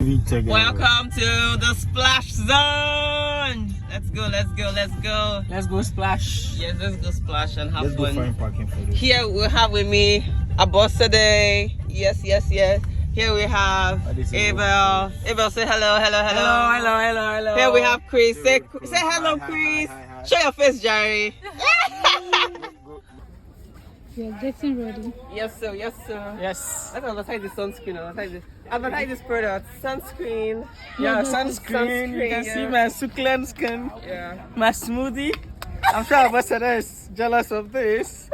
Welcome to the splash zone. Let's go, let's go, let's go. Let's go splash. Yes, let's go splash and have Let's fun. go find parking for this. Here we have with me Abosede. Yes, yes, yes. Here we have Abel. Abel, say hello, hello, hello. Hello, hello, hello. Here we have Chris. Say hello, Chris. Hi. Show your face, Jerry. You're getting ready. Yes, sir. Yes, sir. Yes. Let's advertise the sunscreen. Advertise this product. Sunscreen. Yeah, sunscreen. You can see my succulent skin. Yeah. My smoothie. I'm sure Ambassador is jealous of this.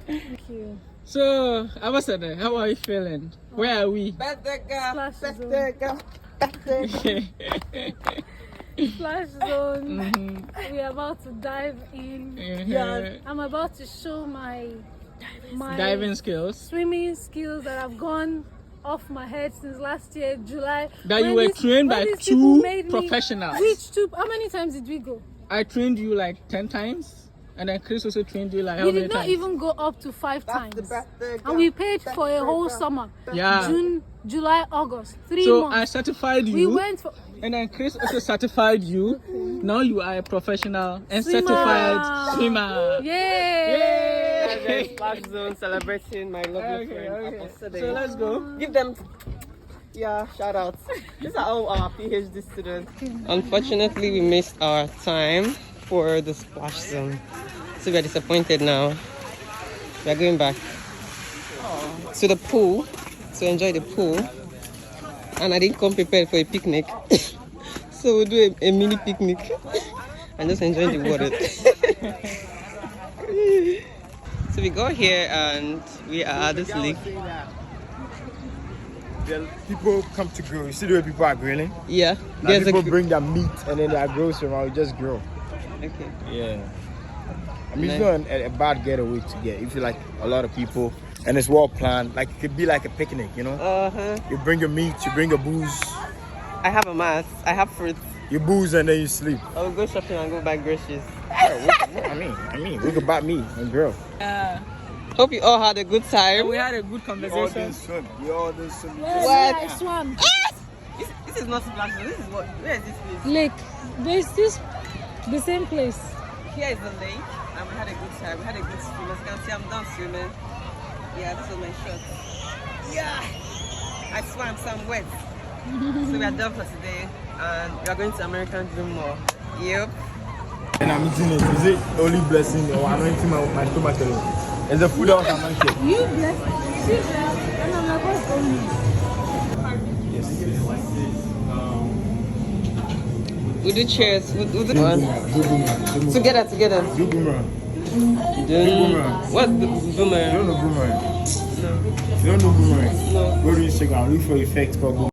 Thank you. So, Ambassador, how are you feeling? Where are we? Better Splash zone. Splash zone. We're about to dive in. Yeah. I'm about to show my Diving skills. swimming skills that have gone off my head since last year, July. That you When were trained when by these people two made me- professionals. Which two? How many times did we go? I trained you like 10 times. And then Chris also trained you like how We many did not times? even go up to 5 That's times. the birthday girl. And we paid for a whole summer. Yeah. June, July, August. 3 So I months. certified you. We went for And then Chris also certified you. Now you are a professional and Swimmer. certified swimmer. Yay! Yay! Splash zone celebrating my lovely friend. Okay. Abosede. So let's go. Give them, shout out. These are all our PhD students. Unfortunately, we missed our time for the splash zone. So we're disappointed now. We're going back to the pool to enjoy the pool. And I didn't come prepared for a picnic. So we'll do a mini picnic and just enjoy the water. So we got here and we are at this lake. People come to grill. You see the way people are grilling? Yeah, Like there's people a bring their meat and then their grills around. We just grill. okay. Yeah. I mean, it's not a bad getaway to get if you like a lot of people and it's well planned. Like it could be like a picnic, you know? Uh-huh. You bring your meat, you bring your booze, I have a mask. I have fruits. you booze and then you sleep. I will go shopping and go buy groceries. I mean, we could buy meat and grill. Hope you all had a good time. We had a good conversation. swim. We all did swim. Yes, I swam. This is not splash. This is what? Where is this place? Lake. There's this, the same place. Here is the lake, and we had a good time. We had a good swim. As you can see, I'm done swimming. Yeah, this was my shot. Yeah, I swam some wet. So we are done for today, and we are going to American Dream Mall. Yep. And I'm eating it. Is it only blessing or anointing my stomach alone? It's the food that I'm anointed. You blessed. She blessed. And I'm like, what's going on? We do cheers. We do one. Together. Do boomerang. What's the You boomerang? don't know boomerang? No. You don't know boomerang? No. Go to Instagram, look for effect called boomerang.